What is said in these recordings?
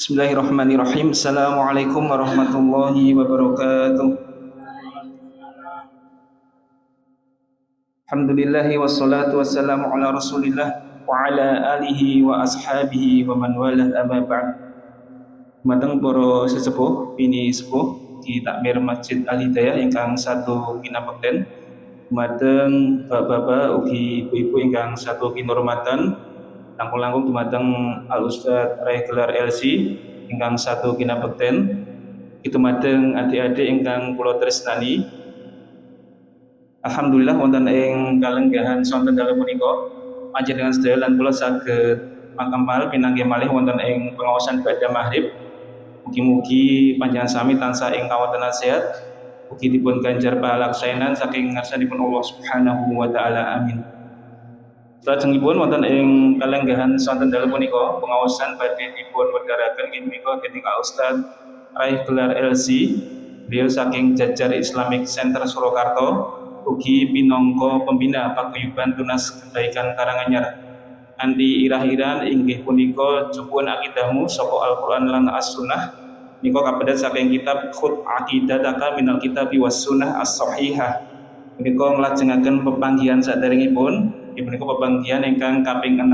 Bismillahirrahmanirrahim. Assalamualaikum warahmatullahi wabarakatuh. Alhamdulillahi wassalatu wassalamu ala rasulillah wa ala alihi wa ashabihi wa man walah amma ba'd. Mateng para sesepuh bini sepuh di takmir Masjid Al Hidayah ingkang satu kinabekten, mateng bapak-bapak ugi ibu-ibu ingkang satu kinurmatan, langkung-langkung dumateng Al Ustaz Raih Gelar LC ingkang satu kinabekten, itu mateng adik-adik ingkang kula tresnani. Alhamdulillah wonten ing kalenggahan sonten dalem punika panjenengan sedaya lan kula saged makampal pinanggih malih wonten ing pengaosan badhe maghrib. Mugi-mugi panjenengan sami tansah ing kawontenan sehat, ugi dipun ganjar pahala kesaenan saking ngarsanipun Allah Subhanahu wa taala. Amin. Salajengipun wonten ing kalenggahan sonten dalem punika pengaosan badhe dipun wedharaken inggih menika dening Ustaz Raih Gelar LC, beliau saking Jajar Islamic Center Surakarta, ugi pinangka pembina paguyuban Tunas Kebaikan Karanganyar. Andi irah-iran inggih punika cukup akidahmu saka Al-Qur'an lan As-Sunnah. Nika kabedat saking kitab Khud Aqidataka minal Kitabi was Sunnah As-Sahihah. Menika nglajengaken pepanggihan saderengipun, menika pepanggihan ingkang kaping 6.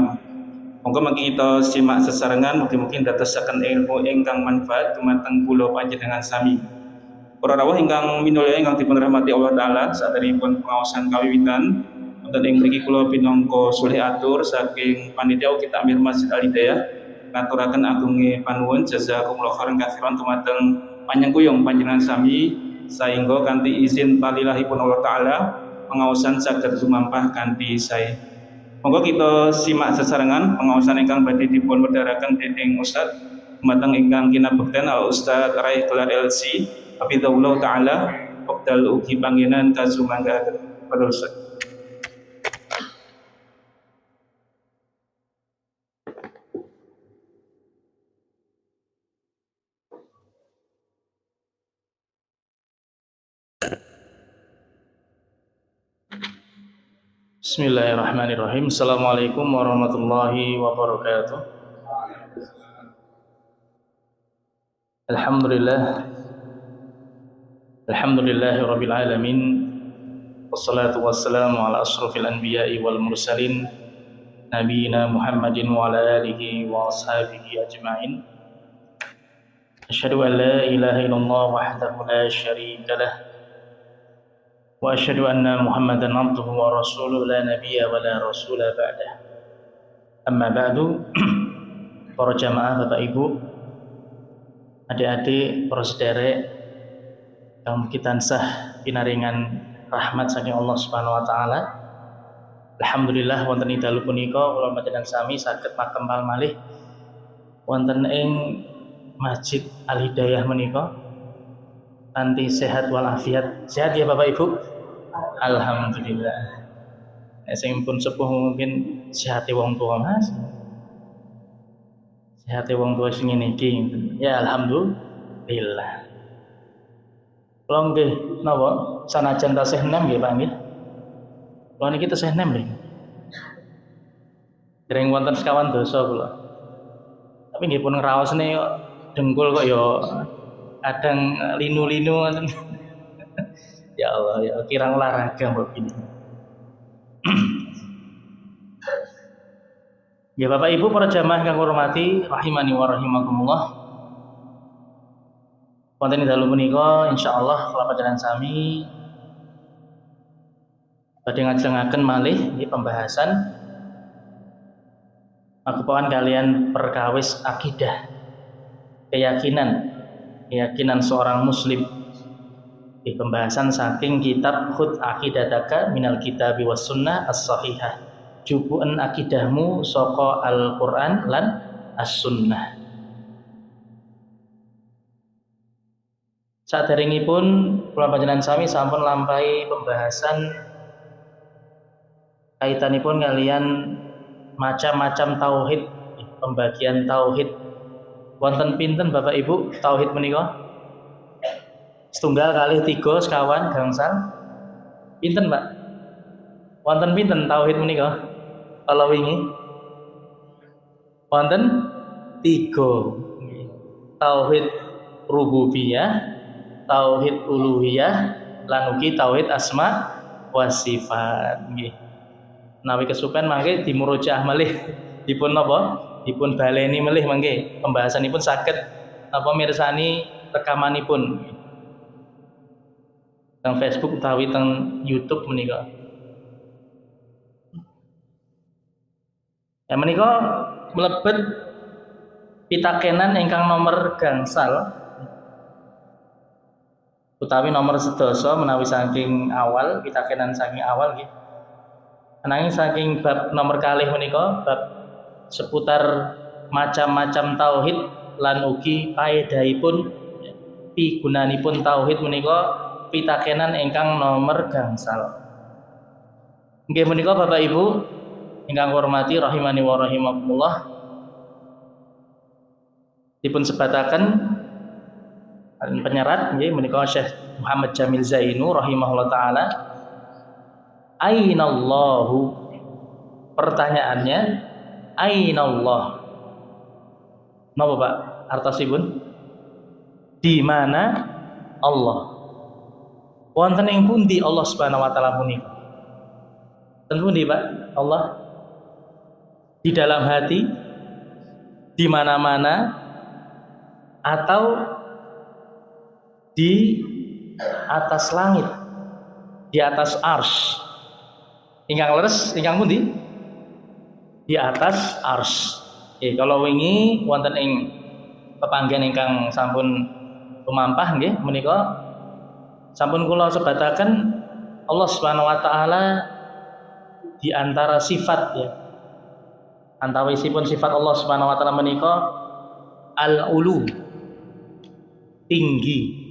Monggo mangke kita simak sesarengan, mugi-mugi ndadosaken ilmu ingkang manfaat dumateng kula panjenengan sami. Para rawuh ingkang minulya ingkang dipun rahmati Allah taala, saderengipun pengaosan kawiwitan wonten ing mriki kula pinangka sulih atur saking panitia ugi takmir Masjid Al Hidayah ngaturaken agunge panuwun jazakumullah khairan katsiran dumateng panyengkuyung panjenengan sami, saengga kanthi izin palilahipun Allah taala pengaosan saged lumampah kanthi sae. Monggo kita simak sesarengan pengaosan ingkang badhe dipun wedharaken dening Ustaz dumateng ingkang kinabekten Al Ustaz Raih Gelar LC Hafizahullah ta'ala, wekdal ugi panggenan kasumangga pada Ustaz. Bismillahirrahmanirrahim. Assalamualaikum warahmatullahi wabarakatuh. Alhamdulillahi rabbil alamin. Wassalatu wassalamu ala asrafil anbiya'i wal mursalin nabiyina Muhammadin wa ala alihi wa ashabihi ajma'in. Asyhadu an la ilaha illallah wahdahu la syarika lah wa asyhadu anna Muhammadan abduhu wa rasuluhu la nabiyya wa la rasula ba'dah. Amma ba'du. Para jamaah Bapak Ibu, adik-adik, para sederek yang kita tansah pinaringan rahmat saking Allah Subhanahu wa taala. Alhamdulillah wonten ing dalu punika kula panjenengan sami saged makempal malih wonten ing Masjid Al Hidayah menika kanthi sehat walafiat. Sehat ya Bapak Ibu? Alhamdulillah. Sing pun sepuh mungkin sehate wong tua Mas. Sehate wong tua sing ngene iki. Ya alhamdulillah. Kula nggih napa sanajan tasih 6 nggih Pak nggih. Kula niki tasih 6 nggih. Dereng wonten sekawan dosa kula. Tapi nggih pun ngraosne kok dengkul kok ya kadang linu-linu ngoten. Ya Allah, ya kirang olahraga mbok ini. Ya Bapak Ibu para jamaah kang hormati rahimani wa rahimakumullah. Wonten ing dalu punika insyaallah kula panjenengan sami badhe ngajengaken malih iki pembahasan magepokan kalian perkawis akidah, keyakinan seorang muslim. Di pembahasan saking kitab Khud Aqidataka minal Kitabi was Sunnah As-Sahihah. Jupuken akidahmu saka Al-Qur'an lan As-Sunnah. Saderengipun kula panjenengan sami sampun lampahi pembahasan kaitanipun kalian macam-macam tauhid, pembagian tauhid. Wonten pinten Bapak Ibu tauhid menika? Setunggal kali 3 sekawan gangsal. Pinten Pak? Wonten pinten tauhid menika? Kalau wingi wonten 3. tauhid rububiyah, tauhid uluhiyah, lan ugi tauhid asma wa sifat nggih. Nawi kesupen mangke dimurojaah malih dipun napa? Dipun baleni malih mangke pembahasanipun saged napa mirsani rekamanipun teng Facebook utawi teng YouTube menika. Ya menika mlebet pitakenan ingkang nomor gangsal utawi nomor sedasa menawi saking awal pitakenan saking awal nggih. Ananging saking bab nomor kalih menika bab seputar macam-macam tauhid lan ugi paedahipun pigunanipun tauhid menika pitakenan ingkang nomor gangsal. Nggih menika Bapak Ibu ingkang hormati rahimani wa rahimakumullah, dipun sebataken penyerat nggih menika Syekh Muhammad Jamil Zainu rahimahullah taala. Ainallahu, pertanyaannya ainallah. Napa Pak artosipun? Di mana Allah? Wonten ing pundi Allah Subhanahu wa taala punika? Ten pundi Pak Allah? Di dalam hati, di mana-mana, atau di atas langit, di atas arsy. Ingkang leres ingkang pundi? Di atas arsy. Kalau wingi wonten ing pepanggihan ingkang sampun lumampah nggih menika sampun kula sebataken Allah Subhanahu wa taala di antara sifat ya. Antawisipun sifat Allah Subhanahu wa taala menika al-ulu, tinggi.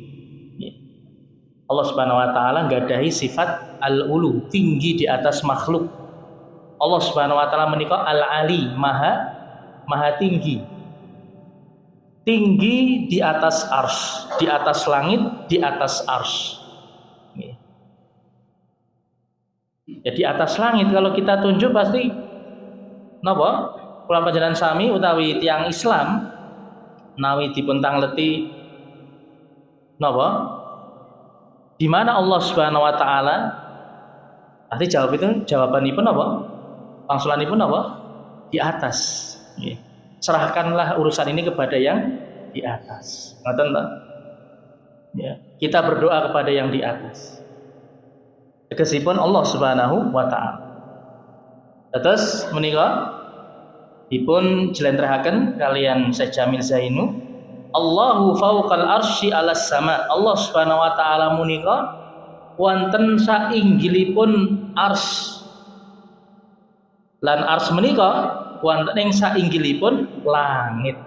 Allah Subhanahu wa taala nggadahi sifat al-ulu, tinggi di atas makhluk. Allah Subhanahu wa taala menika al-ali, maha tinggi. Tinggi di atas arsy, di atas langit, di atas arsy. Jadi atas langit kalau kita tunjuk pasti napa? Kula panjenengan sami utawi tiyang Islam nawi dipun tangleti napa? Di mana Allah Subhanahu wa taala? Pasti jawabanipun apa? Pangsulanipun apa? Di atas. Serahkanlah urusan ini kepada yang di atas. Ngoten ta? Ya, kita berdoa kepada yang di atas. Tegesipun Allah Subhanahu wa taala. Terus menika dipun jlentrehake kalian Syekh Jamil Zainu, Allahu fauqal arsy 'alas sama. Allah Subhanahu wa taala menika wonten sainggilipun arsy. Lan arsy menika wonten ing sainggilipun langit.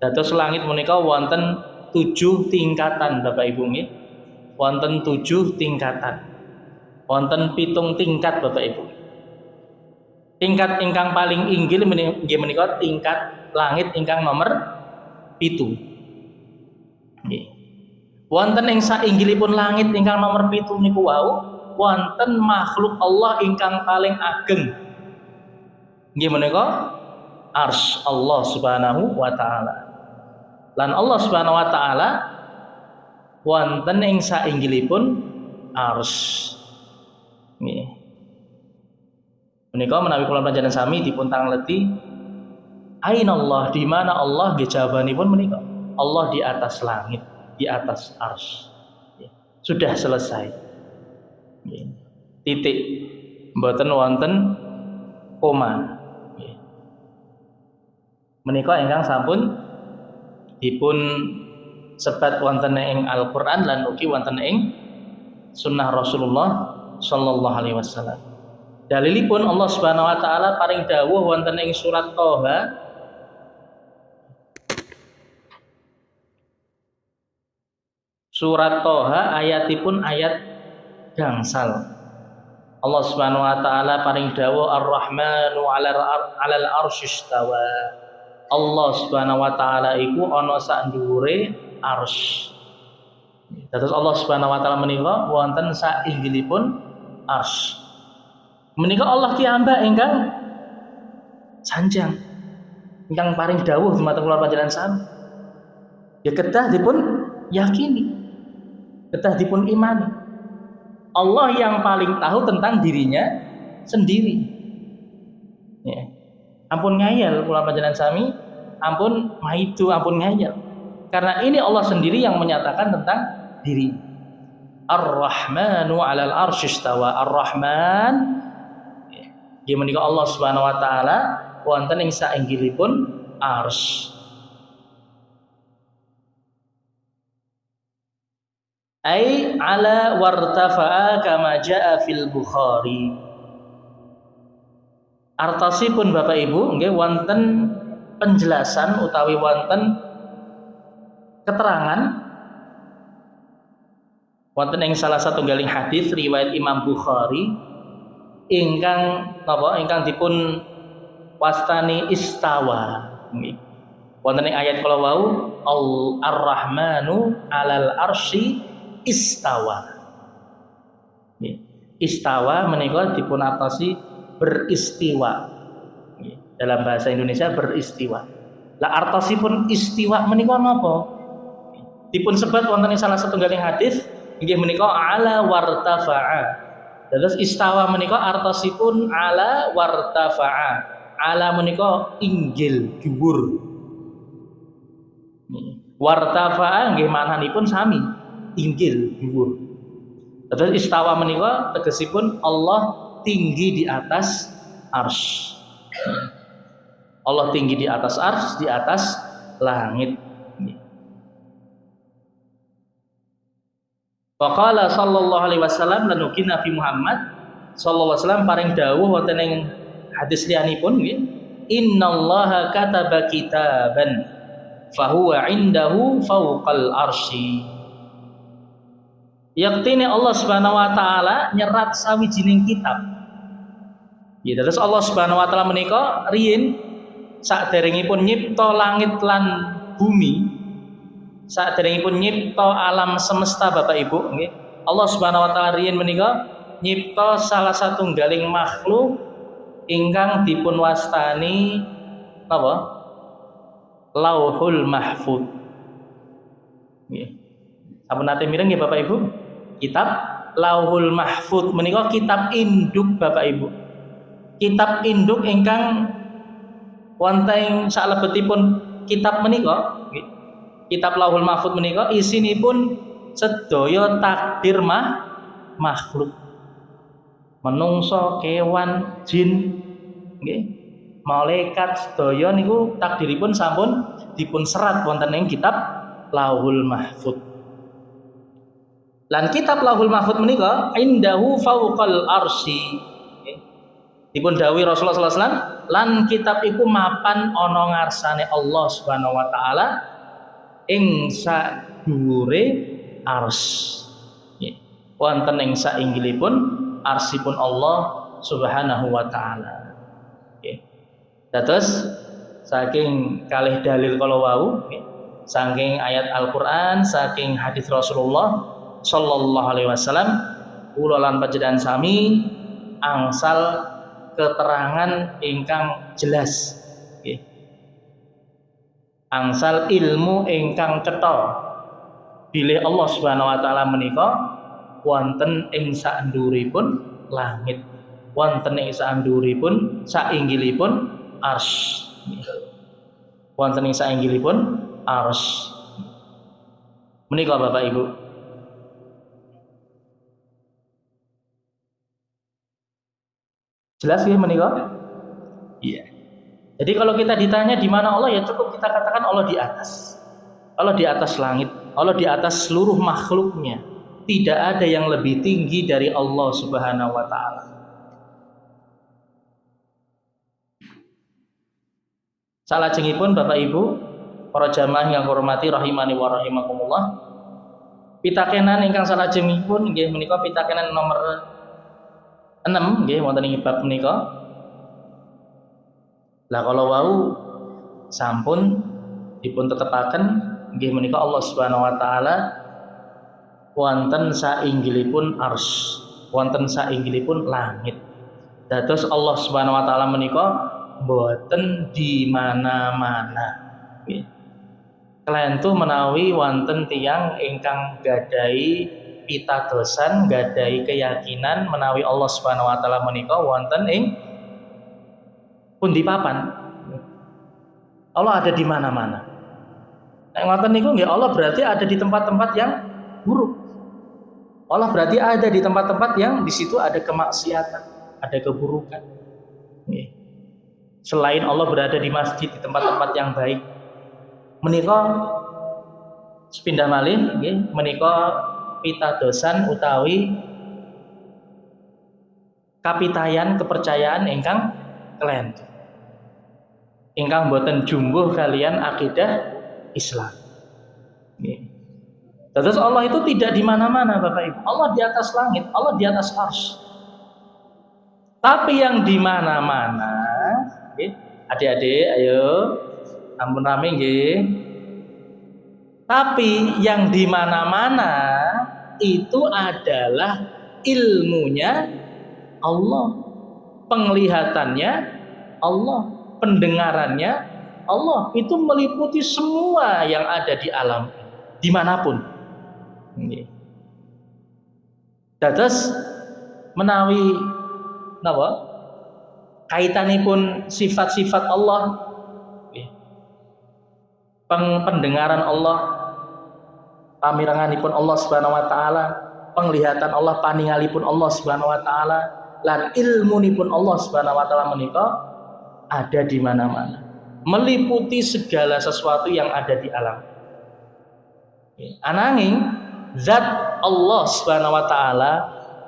Dados langit menika wonten 7 tingkatan Bapak Ibu nggih. Wonten 7 tingkatan. Wonten 7 tingkat Bapak Ibu. Tingkat ingkang paling inggil nggih menika tingkat langit ingkang nomor 7. Nggih. Wonten ing sainggilipun langit ingkang nomor 7 niku wau wonten makhluk Allah ingkang paling ageng. Nggih menika arsy Allah Subhanahu wa taala. Lan Allah Subhanahu wa taala wonten ing sainggilipun arsy. Nggih. Menika menawi kula panjenengan sami dipun tangleti ainallah, di mana Allah nggih jawabanipun menika Allah di atas langit, di atas arsy. Sudah selesai. Titik. Mboten wonten koma. Menika ingkang sampun dipun sebat wonten ing Al-Qur'an lan ugi wonten ing sunnah Rasulullah sallallahu alaihi wasallam. Dalilipun Allah Subhanahu wa taala paring dawuh wonten ing surat Thaha Surat Thaha ayatipun ayat gangsal. Allah Subhanahu wa taala paring dawuh Ar-Rahmanu 'alal arsy istawa. Allah Subhanahu wa taala iku ana sak dhuwure arsy. Dados Allah Subhanahu wa taala menika wonten sak inggilipun arsy. Menika Allah piyambak ingkang sanjang. Ingkang paring dawuh dumateng kula panjenengan sami. Ya kedah dipun yakini, kedah dipun imani. Allah yang paling tahu tentang dirinya sendiri. Ya. Ampun ngayal kula panjenengan sami, ampun maitu, ampun ngayal. Karena ini Allah sendiri yang menyatakan tentang diri. Ar-Rahmanu 'alal arsy istawa. Ar-Rahman ya menika Allah Subhanahu wa taala wonten ing sainggilipun arsy. Ai ala wartafa'a kama jaa fil Bukhari. Artosipun Bapak Ibu nggih wonten penjelasan utawi wonten keterangan wonten ing salah satunggaling hadis riwayat Imam Bukhari ingkang napa ingkang dipun wastani istawa nggih. Wonten ing ayat kala wau Ar-Rahmanu 'alal arsy istawa. Istawa menika dipun artosi beristiwa. Dalam bahasa Indonesia beristiwa. Lah artosipun istiwa menika napa? Dipun sebat wonten ing salah satunggaling hadis inggih menika ala wartafa'a. Terus istawa menika artosipun ala wartafa'a. Ala menika inggil dhuwur. Wartafa'a nggih mananipun sami. Inggil dhuwur. Terus istawa menika tegesipun Allah tinggi di atas arsy. Allah tinggi di atas arsy, di atas langit. Faqala sallallahu alaihi wasallam lan ugi Nabi Muhammad sallallahu alaihi wasallam paring dawuh wonten ing hadis liyanipun nggih. Innallaha kataba kitaban fahuwa indahu fawqal arsy. Yaktine Allah Subhanahu wa taala nyerat sawijining kitab. Ya terus Allah Subhanahu wa taala menika riyin saderengipun nyipta langit lan bumi, saderengipun nyipta alam semesta Bapak Ibu nggih. Allah Subhanahu wa taala riyin menika nyipta salah satunggaling makhluk ingkang dipun wastani napa? Lauhul Mahfuz. Nggih. Sampun nate mireng nggih Bapak Ibu? Kitab Lauhul Mahfuz menika kitab induk Bapak Ibu. Kitab induk ingkang wonten salebetipun kitab menika nggih. Kitab Lauhul Mahfuz menika isinipun sedaya takdir makhluk. Menungso, kewan, jin nggih. Malaikat sedaya niku takdiripun sampun dipun serat wonten ing kitab Lauhul Mahfuz. Lan kitab Lauhul Mahfuz menika indahu fawqal arsy. Dipun dawuhi Rasulullah sallallahu alaihi wasallam, lan kitab iku mapan ana ngarsane Allah Subhanahu wa taala ing sadhuwure arsy. Wonten ing sainggilipun arsipun Allah Subhanahu wa taala. Nggih. Dados saking kalih dalil kala wau nggih, saking ayat Al-Qur'an, saking hadis Rasulullah sallallahu alaihi wasallam kula lan panjenengan sami angsal keterangan ingkang jelas nggih. Angsal ilmu ingkang cetha bilih Allah Subhanahu wa taala menika wonten ing saenduripun langit, wonten ing saenduripun sainggilipun arsy. Wonten ing sainggilipun arsy. Menika Bapak Ibu. Jelas ya menika? Iya. Jadi kalau kita ditanya di mana Allah, ya cukup kita katakan Allah di atas. Allah di atas langit, Allah di atas seluruh makhluknya. Tidak ada yang lebih tinggi dari Allah Subhanahu wa taala. Salajengipun Bapak Ibu, para jamaah yang hormati rahimani wa rahimakumullah. Pitakenan ingkang salajengipun nggih menika pitakenan nomor 6 nggih wonten ing bab menika. Lah kalau wau sampun dipun tetepaken nggih menika Allah Subhanahu wa taala wonten sainggilipun arsy, wonten sainggilipun langit. Dados Allah Subhanahu wa taala menika mboten di mana-mana nggih. kelentu menawi wonten tiyang ingkang gadhahi pitadosan, gadhahi keyakinan menawi Allah Subhanahu wa taala menika wonten ing pundi papan. Allah ada di mana-mana. Nek ngoten niku nggih Allah berarti ada di tempat-tempat yang buruk. Allah berarti ada di tempat-tempat yang di situ ada kemaksiatan, ada keburukan. Nggih. Selain Allah berada di masjid di tempat-tempat yang baik, menika sepindah malih nggih menika pitadosan utawi kapitayan kepercayaan ingkang kelentu. Ingkang boten jumbuh kalian akidah Islam. Nggih. Terus Allah itu tidak di mana-mana Bapak Ibu. Allah di atas langit, Allah di atas arsy. Tapi yang di mana-mana, nggih, adik-adik ayo ampun rame nggih. Tapi yang di mana-mana itu adalah ilmunya Allah, penglihatannya Allah, pendengarannya Allah, itu meliputi semua yang ada di alam dimanapun. Dados menawi napa kaitanipun sifat-sifat Allah, pendengaran Allah, pamiranganipun Allah Subhanahu wa taala, penglihatan Allah, paningalipun Allah Subhanahu wa taala, lan ilmunipun Allah Subhanahu wa taala menika ada di mana-mana, meliputi segala sesuatu yang ada di alam. Ananging zat Allah Subhanahu wa taala,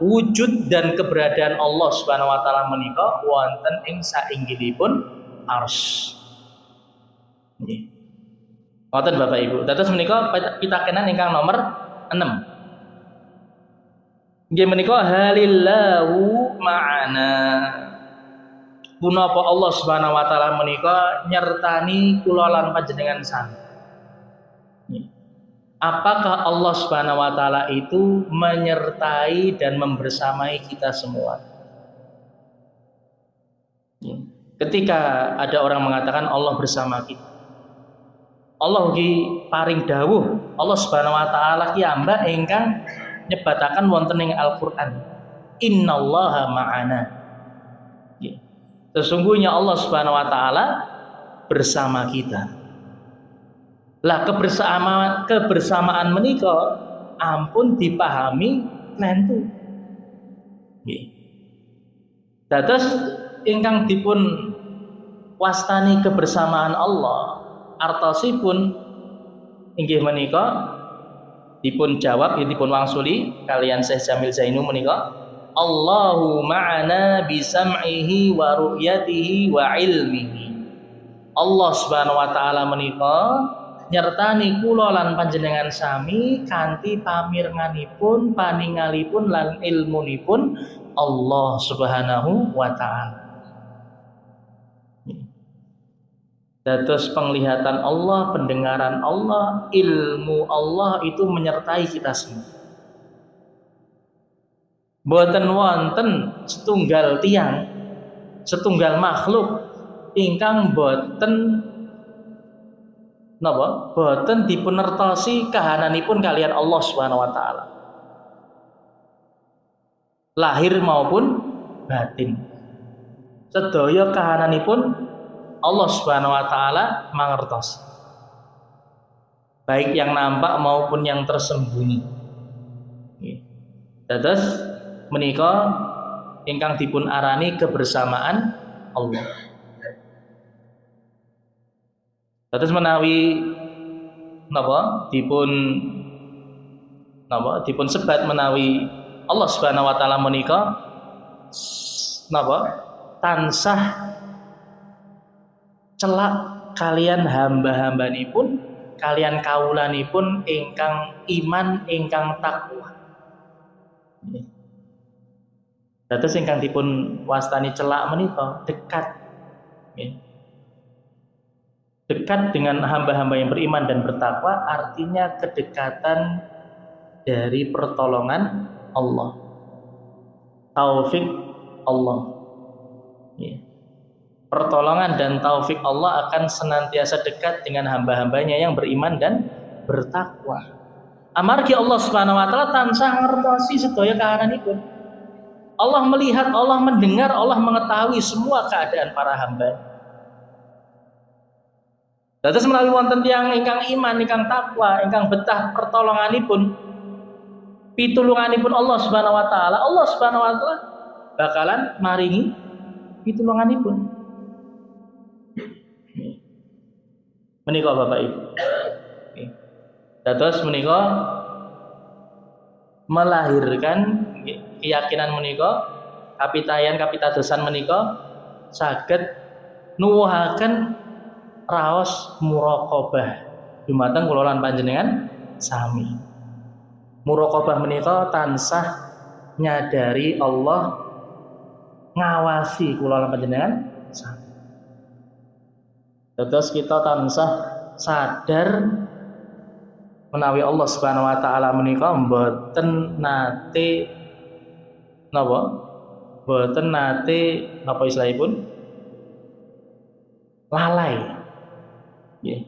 wujud dan keberadaan Allah Subhanahu wa taala menika wonten ing sainggilipun arsy. Nggih. Ngoten Bapak Ibu. Dados menika pitakenan ingkang nomor 6. Nggih menika halillahu ma'ana. Punapa Allah Subhanahu wa taala menika nyertani kula lan panjenengan sami. Apakah Allah Subhanahu wa taala itu menyertai dan membersamai kita semua? Ketika ada orang mengatakan Allah bersama kita, Allah ugi paring dawuh, Allah Subhanahu wa taala ki amba ingkang nyebataken wonten ing Al-Qur'an, innallaha ma'ana. Sesungguhnya Allah Subhanahu wa taala bersama kita. Lah kebersamaan menika ampun dipahami nentu. Nggih. Dados ingkang dipun wastani kebersamaan Allah artosipun inggih menika dipun jawab dipun wangsuli kalian Syekh Jamil Zainu menika Allahu ma'ana bi sam'ihi wa ru'yatihi wa ilmihi. Allah Subhanahu wa taala menika nyertani kula lan panjenengan sami kanthi pamirnganipun, paningalipun lan ilmunipun Allah Subhanahu wa taala. Dados penglihatan Allah, pendengaran Allah, ilmu Allah itu menyertai kita semua. Boten wonten setunggal tiang, setunggal makhluk ingkang boten napa? Boten dipunertosi kahananipun kalian Allah Subhanahu wa taala. Lahir maupun batin. Sedaya kahananipun Allah Subhanahu wa taala mangertos. Baik yang nampak maupun yang tersembunyi. Dados menika ingkang dipun arani kebersamaan Allah. Dados menawi dipun sebat menawi Allah Subhanahu wa taala menika tansah celak kalian hamba-hambanipun, kalian kawulanipun ingkang iman, ingkang takwa. Dados ingkang dipun wastani celak menika dekat. Dekat dengan hamba-hamba yang beriman dan bertakwa artinya kedekatan dari pertolongan Allah, taufik Allah. pertolongan dan taufik Allah akan senantiasa dekat dengan hamba-hambanya yang beriman dan bertakwa. Amargi Allah Subhanahu wa taala tansah ngertosi sedaya kahananipun. Allah melihat, Allah mendengar, Allah mengetahui semua keadaan para hamba. Dados menawi wonten tiyang ingkang iman, ingkang takwa, ingkang betah pertolonganipun, pitulunganipun Allah Subhanahu wa taala, Allah Subhanahu wa taala bakalan maringi pitulunganipun. Menika Bapak Ibu. Dados menika melahirkan keyakinan menika, kapitadosan menika saged nuwuhaken raos muraqabah dumateng kula lan panjenengan sami. Muraqabah menika tansah nyadari Allah ngawasi kula lan panjenengan sami. Dados kita tansah sadar menawi Allah Subhanahu wa taala menika mboten nate napa? Mboten nate napa istilahipun? Lalai. Nggih.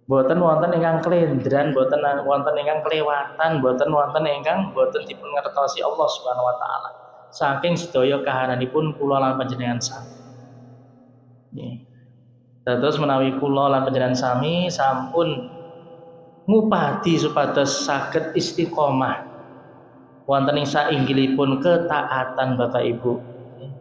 Mboten wonten ingkang klendran, mboten wonten ingkang kelewatan, mboten wonten ingkang mboten dipun ngertosi Allah Subhanahu wa taala. Saking sedaya kahananipun kula lan panjenengan sami. Nggih. Dados menawi kula lan panjenengan sami sampun ngupadi supados saged istiqomah wonten ing sainggilipun ketaatan Bapak Ibu,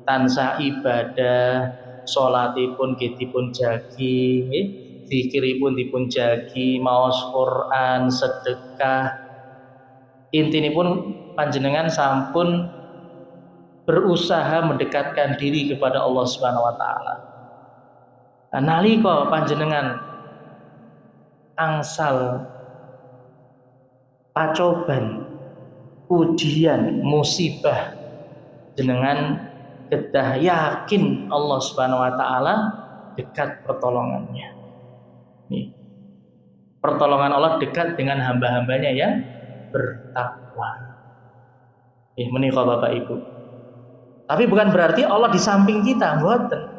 tansah ibadah, salatipun nggih dipun jagi, nggih, zikiripun dipun jagi, maos Quran, sedekah. Intinipun panjenengan sampun berusaha mendekatkan diri kepada Allah Subhanahu wa taala. Nalika panjenengan angsal pacoban, ujian, musibah, jenengan kedah yakin Allah Subhanahu wa taala dekat pertolongannya. Nih. Pertolongan Allah dekat dengan hamba-hambanya yang bertakwa. Menika Bapak Ibu. Tapi bukan berarti Allah di samping kita, mboten.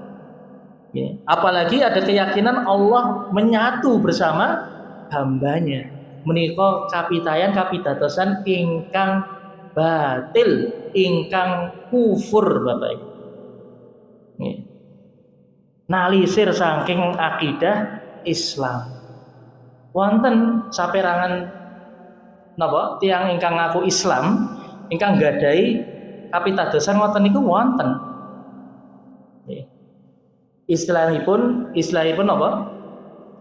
Apalagi ada keyakinan Allah menyatu bersama hambanya. Menika kapitadosan ingkang batil, ingkang kufur Bapak Ibu. Nalisir saking akidah Islam. Wonten saperangan napa tiyang ingkang ngaku Islam ingkang gadhahi kapitadosan ngoten niku wonten. Istilahipun apa?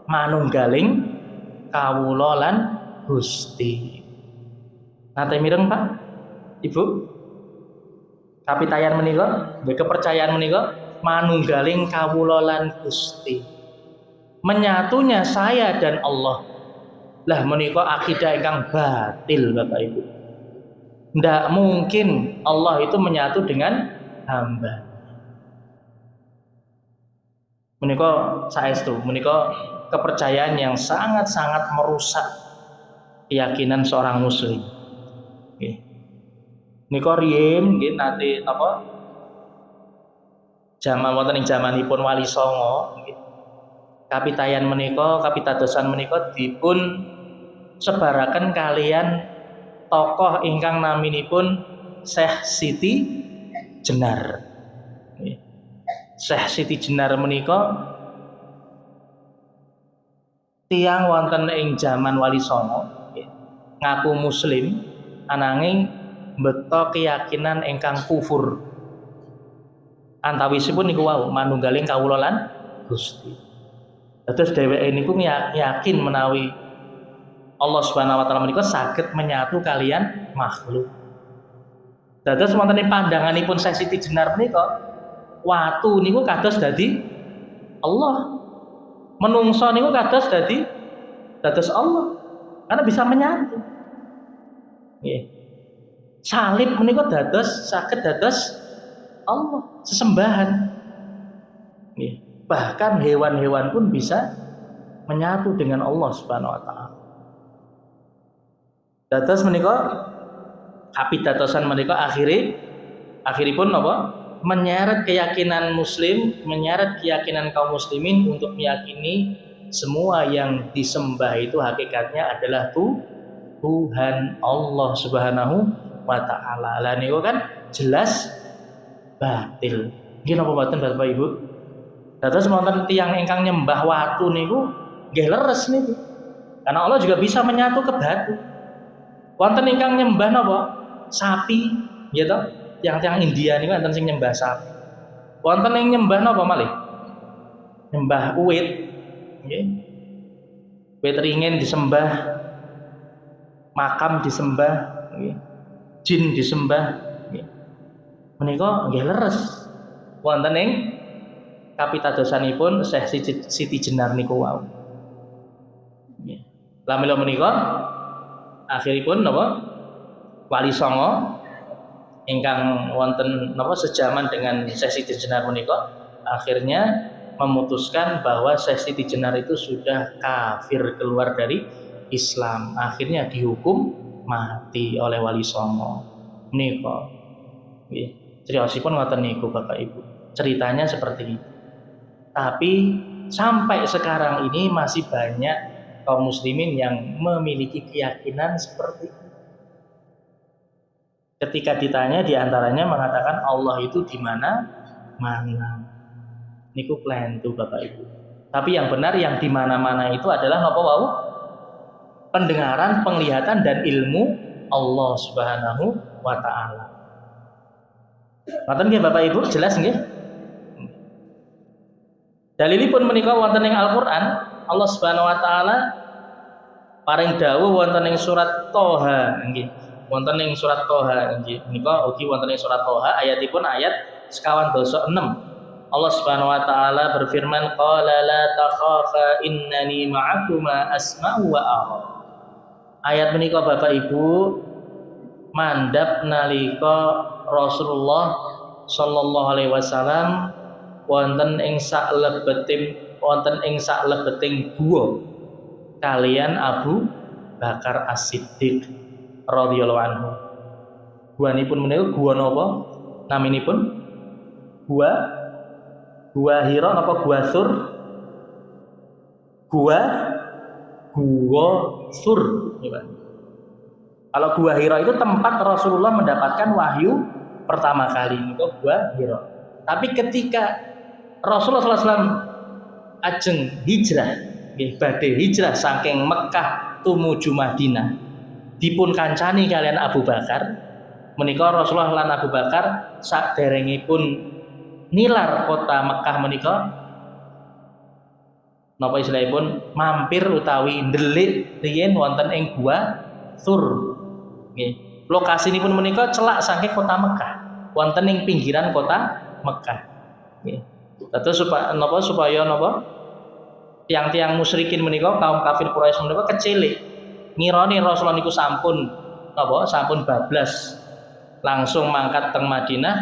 Manunggaling kawula lan Gusti. Nate mireng Pak, Ibu? Kapitayan menika, kepercayaan menika manunggaling kawula lan Gusti. Menyatunya saya dan Allah. Lah menika akidah ingkang batil Bapak Ibu. Ndak mungkin Allah itu menyatu dengan hamba. Menika saestu, menika kepercayaan yang sangat-sangat merusak keyakinan seorang muslim. Nggih. Nika riyen nggih nate napa? Jaman wonten ing jamanipun Wali Songo nggih. Kapitayan menika, kapitadosan menika dipun sebaraken kalian tokoh ingkang naminipun Syekh Siti Jenar. Nggih. Syekh Siti Jenar menika tiyang wonten ing jaman Wali Songo ngaku muslim ananging mbeta keyakinan ingkang kufur. Antawisipun niku wau manunggaling kawula lan Gusti. Terus dheweke niku yakin menawi Allah Subhanahu wa taala menika saged menyatu kalian makhluk. Dados wonten ing pandanganipun Syekh Siti Jenar menika watu niku kados dadi Allah. Menungso niku kados dados Allah. Karena bisa menyatu. Nggih. Salib menika saged dados Allah, sesembahan. Nggih. Bahkan hewan-hewan pun bisa menyatu dengan Allah Subhanahu wa taala. Dados menika kapitadosan menika akhiripun napa? menyeret keyakinan muslim, menyeret keyakinan kaum muslimin untuk meyakini semua yang disembah itu hakikatnya adalah Tuhan Allah Subhanahu wa taala. Lah niku kan jelas batil. Nggih napa mboten Bapak Ibu? Dados wonten tiyang ingkang nyembah watu niku nggih leres niku. Karena Allah juga bisa menyatu ke batu. Wonten ingkang nyembah napa? Sapi, ya toh? Tiang-tiang India niku wonten sing nyembah sapi. Wonten yang nyembah napa malih? Nyembah uwit. Nggih. Uwit ringin disembah, makam disembah, nggih. Jin disembah, nggih. Menika nggih leres. Wonten ing kapitadosanipun Syekh Siti Jenar niku wau. Nggih. Lah mila menika akhiripun napa? Wali Songo ingkang wonten napa sejaman dengan Syekh Siti Jenar menika akhirnya memutuskan bahwa Syekh Siti Jenar itu sudah kafir, keluar dari Islam. Akhirnya dihukum mati oleh Wali Songo. Menika nggih. Criosipun ngoten niku Bapak Ibu. Ceritanya seperti itu. Tapi sampai sekarang ini masih banyak kaum muslimin yang memiliki keyakinan seperti itu. Ketika ditanya diantaranya mengatakan Allah itu di mana-mana. Niku plentu Bapak Ibu. Tapi yang benar yang di mana-mana itu adalah napa wau? Pendengaran, penglihatan dan ilmu Allah Subhanahu wa taala. Ngoten nggih Bapak Ibu, jelas nggih? Dalilipun menika wonten ing Al-Qur'an, Allah Subhanahu wa taala paring dawuh wonten ing surat Thaha nggih. Wonten ing surat Thaha nggih. Menika ugi wonten ing surat Thaha ayatipun ayat 96. Allah Subhanahu wa taala berfirman, qala la takhafa innani ma'akuma asma'u wa ara. Ayat menika Bapak Ibu mandhap nalika Rasulullah sallallahu alaihi wasallam wonten ing saklebeting guwa kalian Abu Bakar As-Siddiq radhiyallahu anhu. Guwanipun menika guwa napa? Naminipun Gua Hira napa Gua Sur? Gua Sur. Kalau Gua Hira itu tempat Rasulullah mendapatkan wahyu pertama kali, itu Gua Hira. Tapi ketika Rasulullah SAW ajeng hijrah, badhe hijrah saking Mekah tumuju Madinah, dipun kancani kalian Abu Bakar. Menika Rasulullah lan Abu Bakar saderengipun nilar kota Mekah menika napa istilahipun mampir utawi ndelik riyen wonten ing Gua Sur. Nggih. Lokasinipun menika celak saking kota Mekah, wonten ing pinggiran kota Mekah. Nggih. Terus supaya tiang-tiang musyrikin menika kaum kafir Quraisy menika kecilik ngirani Rasulullah niku sampun bablas langsung mangkat teng Madinah,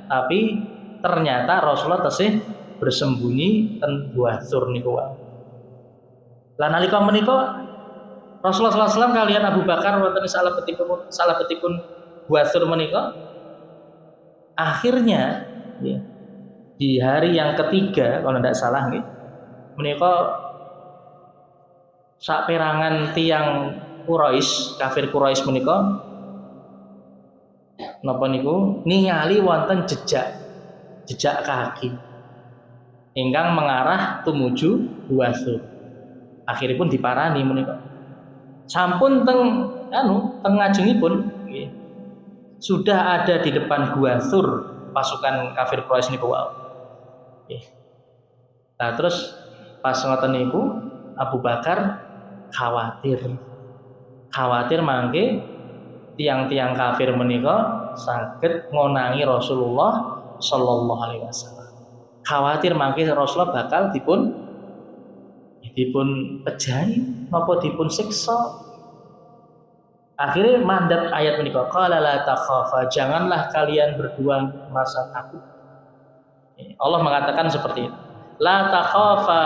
tapi ternyata Rasulullah tesih bersembunyi ten Gua Sur niku wae. Lah nalika menika Rasulullah SAW kalian Abu Bakar wonten salebetipun Gua Sur menika akhirnya ya, di hari yang ketiga kalau tidak salah nggih menika saperangan tiang Quraisy, kafir Quraisy menika napa niku ningali wonten jejak kaki ingkang mengarah tumuju Gua Sur. Akhiripun diparani menika. Sampun teng ngajengipun nggih. Sudah ada di depan Gua Sur pasukan kafir Quraisy niku wae. Nggih. Nah, terus pas ngoten niku Abu Bakar khawatir mangke tiang-tiang kafir menika saged ngonangi Rasulullah sallallahu alaihi wasallam. Khawatir mangke Rasulullah bakal dipun pejahi napa dipun siksa. Akhirnya mandap ayat menika qala la takhafa, janganlah kalian berdua merasa takut. Allah mengatakan seperti itu. La takhafa,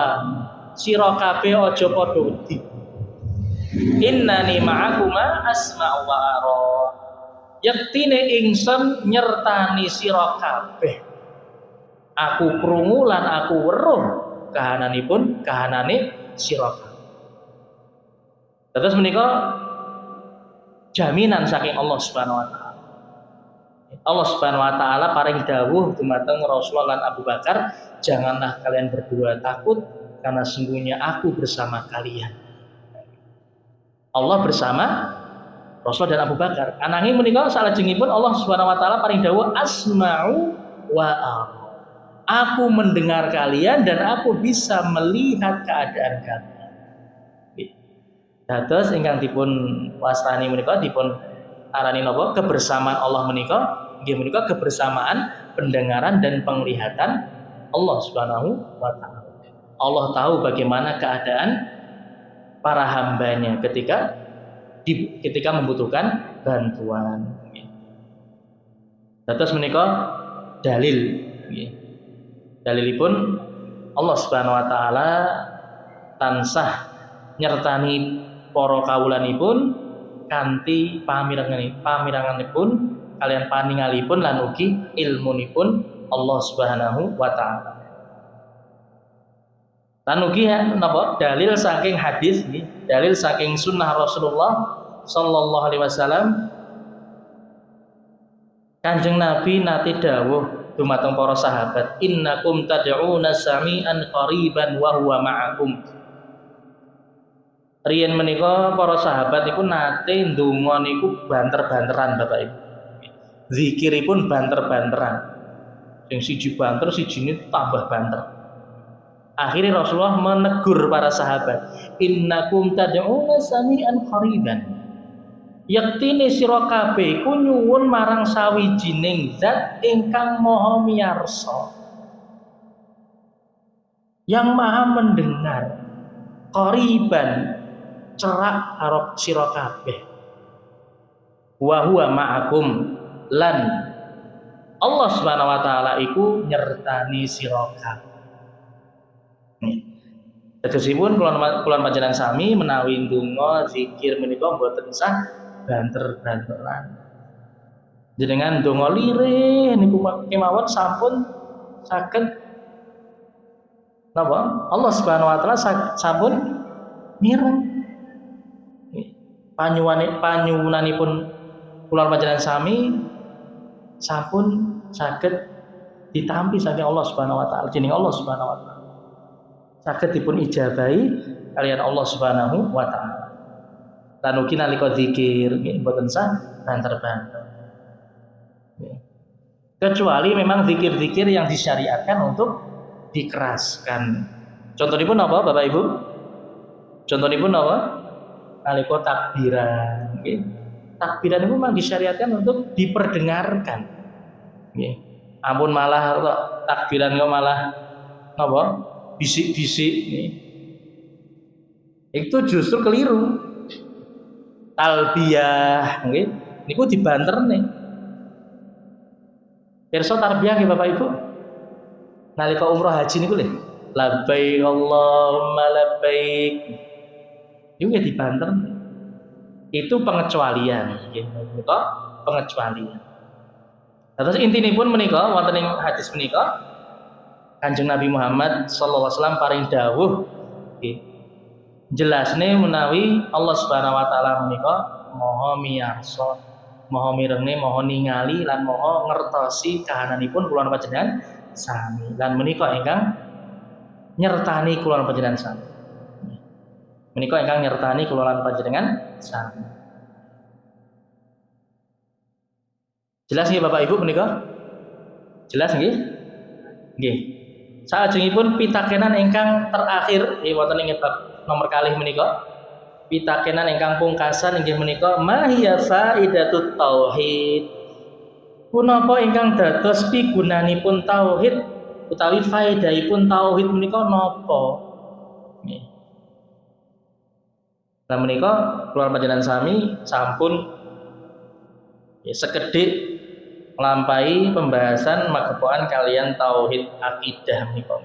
sira kabeh aja padha wedi. Innani ma'akuma asma'u wa ara. Yektine ingsun nyertani sira kabeh. Aku krungu lan aku weruh kahananipun kahanane sira. Terus menika jaminan saking Allah Subhanahu wa taala. Allah Subhanahu wa taala paring dawuh dumateng Rasulullah lan Abu Bakar, janganlah kalian berdua takut karena sungguhnya aku bersama kalian. Allah bersama Rasul dan Abu Bakar. Ananging menika salajengipun Allah Subhanahu wa taala paring dawuh asma'u wa ara. Aku mendengar kalian dan aku bisa melihat keadaan kalian. Dados ingkang dipun wastani menika dipun arani napa? Kebersamaan Allah menika nggih menika kebersamaan pendengaran dan penglihatan Allah Subhanahu wa taala. Allah tahu bagaimana keadaan para hambanya ketika membutuhkan bantuan. Dados menika dalil. Dalilipun Allah Subhanahu wa taala tansah nyertani para kawulanipun kanthi pamiranganipun kalian paningalipun lan ugi ilmunipun Allah Subhanahu wa taala. Lan ugi napa dalil saking hadis nggih, dalil saking sunnah Rasulullah sallallahu alaihi wasallam. Kanjeng Nabi nate dawuh dumateng para sahabat, innakum tad'una sami'an qariban wa huwa ma'akum. Riyen menika para sahabat niku nate ndonga niku banter-banteran Bapak Ibu. Zikiripun banter-banteran. Sing siji banter, sijine tambah banter. Akhirnya Rasulullah menegur para sahabat, innakum tad'una sami'an qariban. Yektine sira kabeh iku nyuwun marang sawijining zat ingkang maha miyarsa, yang maha mendengar, qariban, cerak harap sira kabeh. Wa huwa ma'akum, lan Allah Subhanahu wa taala iku nyertani sira kabeh. Tegesipun kula panjenengan sami menawi ndonga zikir menika boten sah banter-banteran. Jenengan ndonga lirih niku kemawon sampun saged napa? Allah Subhanahu wa taala sampun mireng. Panyuwunanipun kula panjenengan sami sampun saged ditampi saking Allah Subhanahu wa taala, jeneng Allah Subhanahu wa taala. Saged dipun ijabahi kalian Allah Subhanahu wa taala. Lan ugi nalika zikir nggih mboten sah banter-banter. Kecuali memang zikir-zikir yang disyariatkan untuk dikeraskan. Contohipun apa Bapak Ibu? Contohipun apa? Nalika takbiran nggih. Takbiran itu memang disyariatkan untuk diperdengarkan. Nggih. Ampun malah takbiran kok malah napa? Bisik-bisik nggih. Itu justru keliru. Talbiyah nggih niku dibanterne. Pirsa tarbiyah nggih Bapak Ibu. Nalika umroh haji niku lho, labbaik Allahumma labbaik. Niku nggih dibanterne. Itu pengecualian nggih menika pengecualian. Terus intinipun menika wonten ing hadis menika Kanjeng Nabi Muhammad sallallahu alaihi wasallam paring dawuh nggih. Jelasne menawi Allah Subhanahu wa taala menika maha miyarsa, maha mirenge, maha ningali lan maha ngertosi kahananipun kula panjenengan sami. Lan menika ingkang nyertani kula panjenengan sami. Menika ingkang nyertani kula panjenengan sami. Jelas nggih Bapak Ibu menika? Jelas nggih? Nggih. Salajengipun pitakenan ingkang terakhir wonten ing bab nomor kalih menika pitakenan ingkang pungkasan inggih menika mahiya faidatut tauhid. Punapa ingkang dados pigunanipun tauhid utawi faedahipun tauhid menika napa? Nggih. Lah menika kula panjenengan sami sampun sekedhik nglampahi pembahasan magepokan kalian tauhid akidah menika.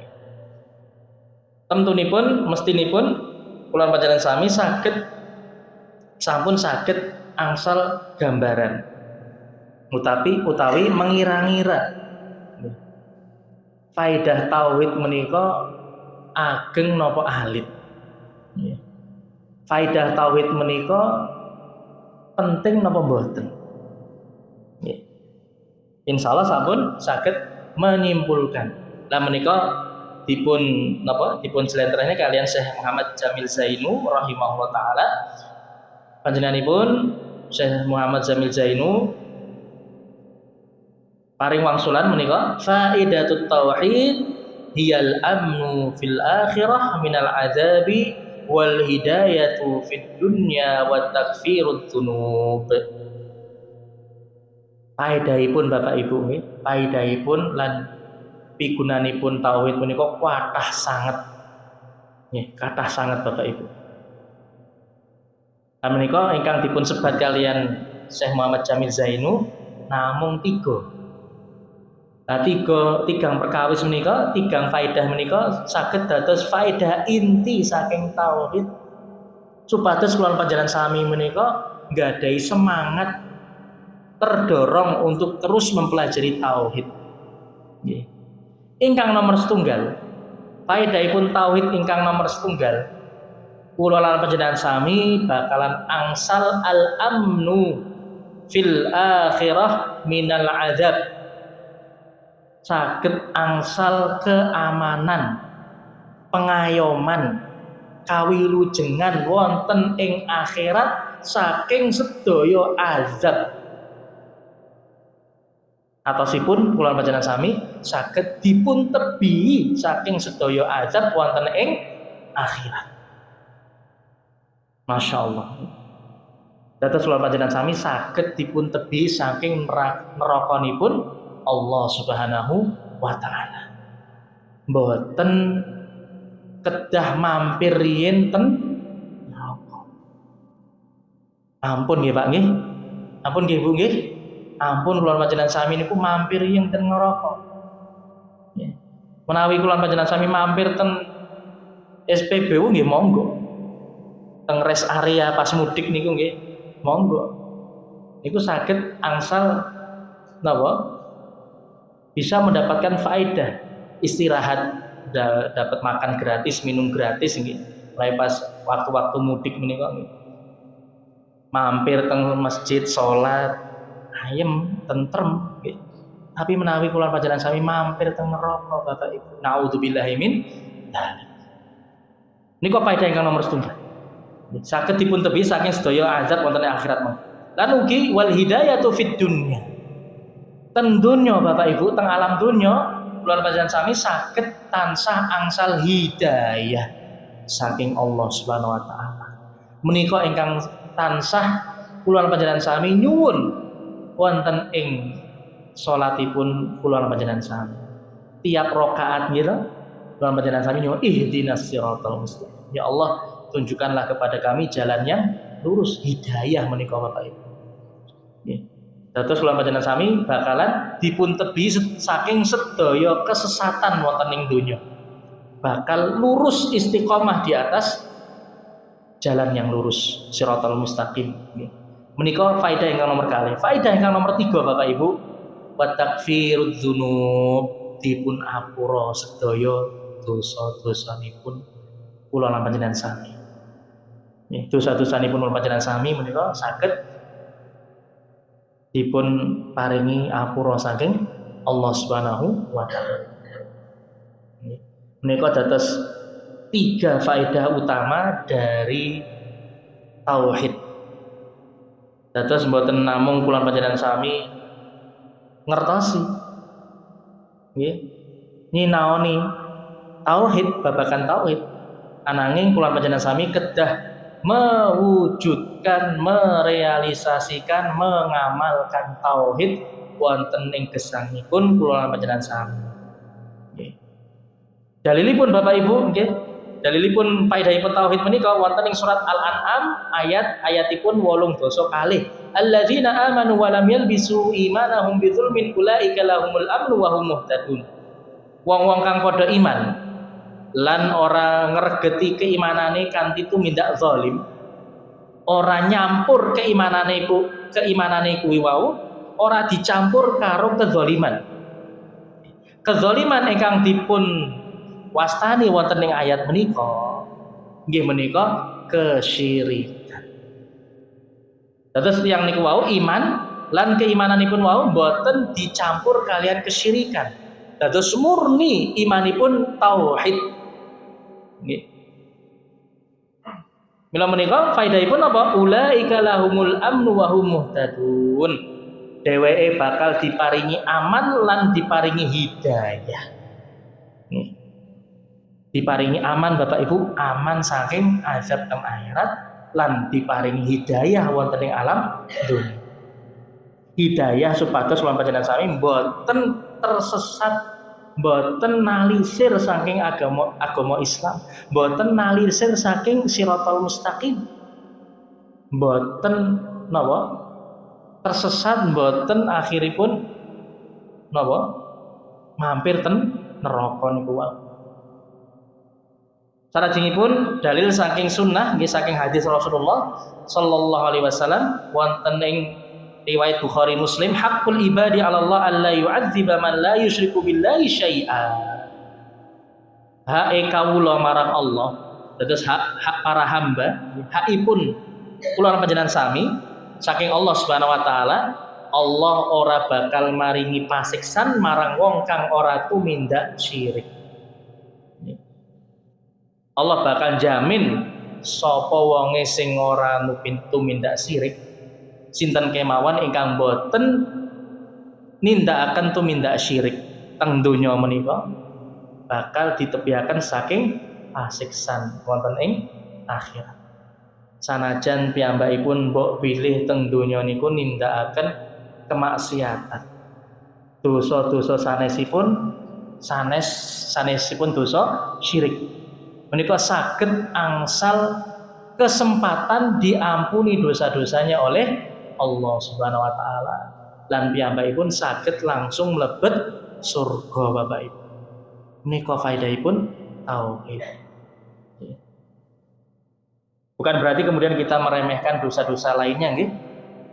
Tentunipun mestinipun kula panjenengan sami sampun saged angsal gambaran utawi mengira-ngira faedah tauhid menika ageng napa alit. Nggih. Faedah tauhid menika penting napa mboten? Nggih. Insyaallah sampun saged menyimpulkan. Lah menika dipun jlentrehne kalian Syekh Muhammad Jamil Zainu rahimahullah taala. Panjenenganipun Syekh Muhammad Jamil Zainu paring wangsulan menika faidatut tauhid hiyal amnu fil akhirah minal adzabi wal hidayatu fid dunya wat takfirud dzunub. Paedahipun Bapak Ibu nggih, paedahipun lan pigunanipun tauhid menika kathah sanget. Nggih, kathah sanget Bapak Ibu. Lan menika ingkang dipun sebat kalian Syekh Muhammad Jamil Zainu namung 3. Nah, tigang perkawis menika, tigang faedah menika saged dados faedah inti saking tauhid supados kula panjenengan sami menika nggadahi semangat terdorong untuk terus mempelajari tauhid. Nggih. Ingkang nomor setunggal, faedahipun tauhid ingkang nomor setunggal, kula lan panjenengan sami bakalan angsal al-amnu fil akhirah minal adzab. Saged angsal keamanan, pengayoman, kawilujengan wonten ing akhirat saking sedaya azab. Atosipun kula panjenengan sami saged dipun tebihi saking sedaya azab wonten ing akhirat. Masyaallah. Dados kula panjenengan sami saged dipun tebihi saking nerakanipun Allah Subhanahu wa taala. Mboten kedah mampir riyin ten neraka. Ampun nggih Pak nggih. Ampun nggih Bu nggih. Ampun kula panjenengan sami niku mampir riyin ten neraka. Nggih. Menawi kula panjenengan sami mampir ten SPBU nggih monggo. Teng rest area pas mudik niku nggih monggo. Niku saged angsal napa? Bisa mendapatkan faedah istirahat, dapat makan gratis, minum gratis nggih. Mulai pas waktu-waktu mudik menika nggih. Mampir teng masjid salat ayem tentrem nggih. Tapi menawi kula panjenengan sami mampir teng neraka Bapak Ibu. Naudzubillahi min dzalik. Niku faedah ingkang nomor 7. Saged dipun tebi saking sedaya azab wonten ing akhirat mawon. Lan ugi wal hidayatu fid dunya. Teng dunya Bapak Ibu, teng alam dunya kula panjenengan sami saged tansah angsal hidayah saking Allah Subhanahu wa taala. Menika ingkang tansah kula panjenengan sami nyuwun wonten ing salatipun kula panjenengan sami. Tiap rakaat nggih kula panjenengan sami nyuwun ihdinas siratal mustaqim. Ya Allah, tunjukkanlah kepada kami jalan yang lurus, hidayah menika Bapak Ibu. Nggih. Dados kula panjenengan sami bakalan dipun tebi saking sedaya kesesatan wonten ing donya. Bakal lurus istiqomah di atas jalan yang lurus, siratal mustaqim. Menika faedah ingkang nomor kalih. Faedah ingkang nomor 3 Bapak Ibu, wa takfirudz dzunub, dipun apura sedaya dosa-dosanipun kula lan panjenengan sami. Nggih, dosa-dosanipun kula panjenengan sami menika saged dipun paringi apura saking Allah Subhanahu wa taala. Menika dados 3 faedah utama dari tauhid. Dados mboten namung kula panjenengan sami ngertosi nggih nyinaoni tauhid, babagan tauhid, ananging kula panjenengan sami kedah mewujudkan, merealisasikan, mengamalkan tauhid wonten ing gesangipun kula panjenengan sami. Nggih. Dalilipun Bapak Ibu nggih, dalilipun faedahipun tauhid menika wonten ing surat Al-An'am ayatipun 8 dosa kalih. Alladzina amanu wa lam yalbisu imanahum bidzulmin ulaika lahumul amnu wa hum muhtadun. Wong-wong kang padha iman lan ora ngregeti keimanane kanthi tumindak zalim, ora nyampur keimanane kuwi wau, ora dicampur karo kezaliman. Kezaliman ingkang dipun wastani wonten ing ayat menika nggih menika kesyirikan. Terus yang niku wau iman lan keimananipun wau boten dicampur kalian kesyirikan. Dados murni imanipun tauhid. Nggih. Mila menika faedahipun apa? Ulaika lahumul amnu wa hum muhtadun. Dheweke bakal diparingi aman lan diparingi hidayah. Nih. Diparingi aman Bapak Ibu, aman saking azab teng akhirat lan diparingi hidayah wonten ing alam dunya. Hidayah supados kula panjenengan sami mboten tersesat, mboten nalisir saking agama Islam, mboten nalisir saking siratal mustaqim. Mboten napa? Tersesat mboten akhiripun napa? Mampir ten neraka niku wae. Sarajengipun dalil saking sunnah nggih saking hadis Rasulullah sallallahu alaihi wasallam wonten ing riwayat Bukhari Muslim, haqqul ibadi 'ala Allah alla yu'adziba man la yusyriku billahi syai'a. Hak kawula marang Allah, dados hak para hamba, hakipun kula panjenengan sami saking Allah Subhanahu wa taala, Allah ora bakal maringi pasiksan marang wong kang ora tumindak syirik. Allah bakal jamin sapa wonge sing ora tumindak syirik, sinten kemawon ingkang boten nindakaken tumindak syirik teng donya menika bakal ditebiaken saking pasiksan wonten ing akhirat. Sanajan piyambakipun mbok pilih teng donya niku nindakaken kemaksiatan. Dosa-dosa sanesipun dosa syirik. Menika saged angsal kesempatan diampuni dosa-dosanya oleh Allah Subhanahu wa taala. Lan piyambakipun saged langsung mlebet surga Bapak Ibu. Menika faedahipun tauhid. Bukan berarti kemudian kita meremehkan dosa-dosa lainnya nggih.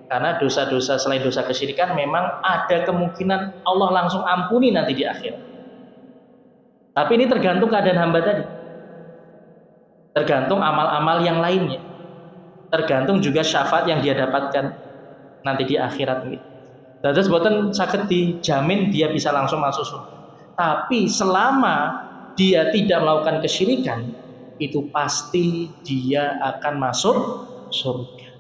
Karena dosa-dosa selain dosa kesyirikan memang ada kemungkinan Allah langsung ampuni nanti di akhirat. Tapi ini tergantung keadaan hamba tadi. Tergantung amal-amal yang lainnya. Tergantung juga syafaat yang dia dapatkan nanti di akhirat nggih. Terus boten saged dijamin dia bisa langsung masuk surga. Tapi selama dia tidak melakukan kesyirikan, itu pasti dia akan masuk surga.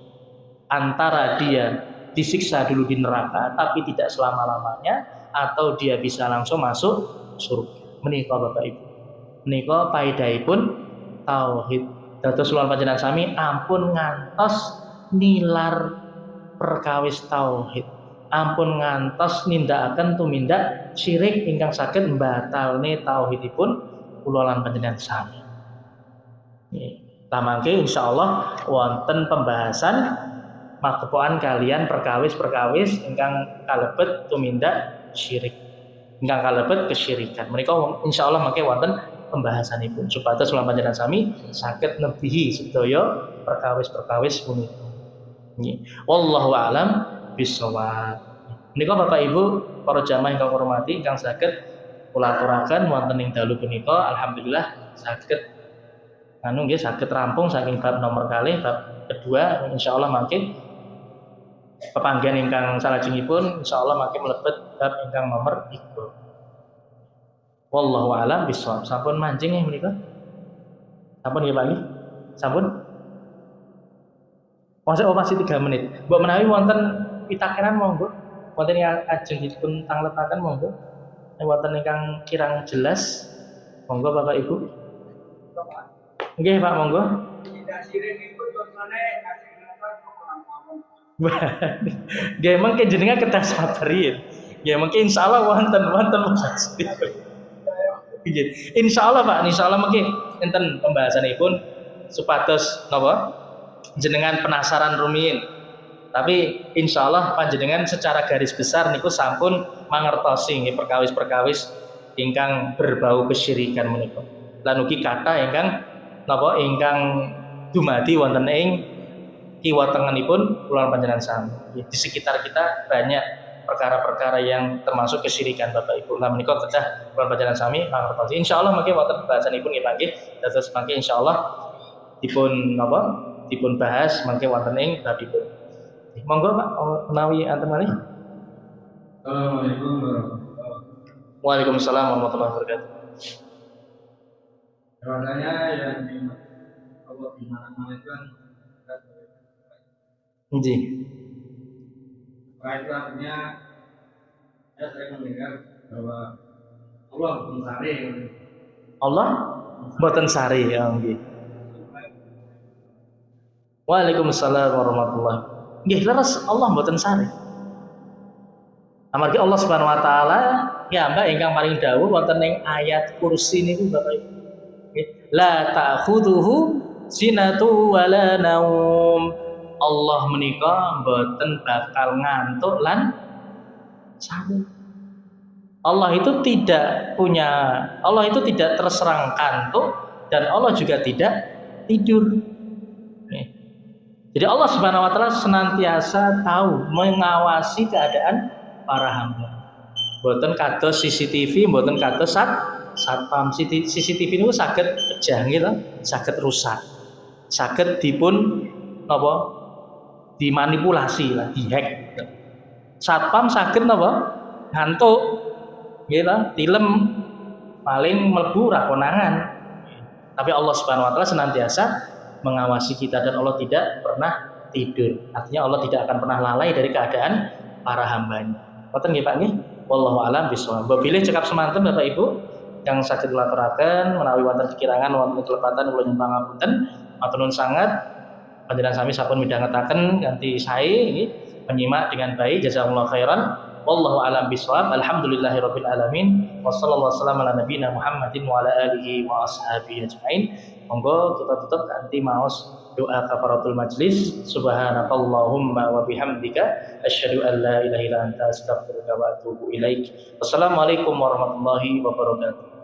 Antara dia disiksa dulu di neraka tapi tidak selama-lamanya, atau dia bisa langsung masuk surga. Menika Bapak Ibu. Menika paedahipun tauhid. Dados kula panjenengan sami ampun ngantos nilar perkawis tauhid. Ampun ngantos nindakaken tumindak syirik ingkang saged mbatalne tauhidipun kula lan panjenengan sami. Tamangke insyaallah wonten pembahasan makepokan kalian perkawis-perkawis ingkang kalebet tumindak syirik, ingkang kalebet kesyirikan. Menika insyaallah mangke wonten pembahasanipun supados kula panjenengan sami saged nebihi sedaya perkawis-perkawis punika. Nggih. Wallahu a'lam bishawab. Menika Bapak Ibu para jamaah ingkang hormati ingkang saged kula aturaken wonten ing dalu punika alhamdulillah saged nggih saged rampung saking bab nomor kalih, bab kedua insyaallah mangke pepanggihan ingkang salajengipun insyaallah mangke mlebet bab ingkang nomor 3. Wallahu a'lam bishawab. Sampun mancing ya menika? Sampun nggih Pak nggih? Sampun? Masih 3 menit. Mbok menawi wonten pitakenan monggo. Wonten yang ajeng dipun tangletaken monggo. Wonten ingkang kirang jelas monggo Bapak Ibu. Nggih Pak monggo. Nggih mengke jenengan kedah sabarin. Nggih mengke insyaallah wonten maksud. Insyaallah Pak, insyaallah mungkin enten pembahasanipun supados napa jenengan penasaran rumiyin. Tapi insyaallah panjenengan secara garis besar niku sampun mangertosi nggih perkawis-perkawis ingkang berbau kesyirikan menika. Lan ugi kathah ingkang napa ingkang dumadi wonten ing kiwa tengenipun kula panjenengan sami. Di sekitar kita banyak perkara-perkara yang termasuk kesyirikan Bapak Ibu. Lah menika kedah kula panjenengan sami mangertosi. Insyaallah mangke wonten bahasanipun nggih mangke dados mangke insyaallah dipun napa dipun bahas mangke wonten ing babipun. Monggo Pak menawi anten malih. Assalamualaikum warahmatullahi wabarakatuh. Waalaikumsalam warahmatullahi wabarakatuh. Rasanya yang di Allah di mana-mana itu kan Nggih. itu artinya saya sering mendengar bahwa Allah bukan sari. Allah mboten sari ya nggih. Waalaikumsalam warahmatullahi wabarakatuh. Nggih leres Allah mboten sari. Amargi Allah Subhanahu wa taala piyambak ingkang paling dawuh wonten ing ayat kursi niku Bapak Ibu. La ta'khudhuhu sinatu wala naum. Allah menika mboten bakal ngantuk lan sawu. Allah itu tidak terserang kantuk dan Allah juga tidak tidur. Jadi Allah Subhanahu wa taala senantiasa tahu mengawasi keadaan para hamba. Mboten kados CCTV, mboten kados satpam. CCTV niku saged pejah nggih, saged rusak. Saged dipun napa? Dimanipulasi lah, dihack. Satpam saged napa? Ngantuk. Nggih ta, tilem paling mlebu ra konangan. Tapi Allah Subhanahu wa taala senantiasa mengawasi kita dan Allah tidak pernah tidur. Artinya Allah tidak akan pernah lalai dari keadaan para hambanya. Ngoten nggih Pak nggih. Wallahu a'lam bishawab. Bilih cekap semanten Bapak Ibu yang saged laturaken menawi wonten kekirangan wonten kelepatan kula nyuwun pangapunten. Matur nuwun sanget. Panjenengan sami sampun midhangetaken kanthi sae nggih penyimak dengan baik jazakumullah khairan. Wallahu a'lam bishawab. Alhamdulillahirabbil alamin. Wassallallahu ala nabiyina Muhammadin wa ala alihi wa ashabihi ajmain. Monggo kita tutup kanthi maos doa kafaratul majlis. Subhanakallahumma wa bihamdika asyhadu an la ilaha illa anta astaghfiruka wa atubu ilaik. Wassalamualaikum warahmatullahi wabarakatuh.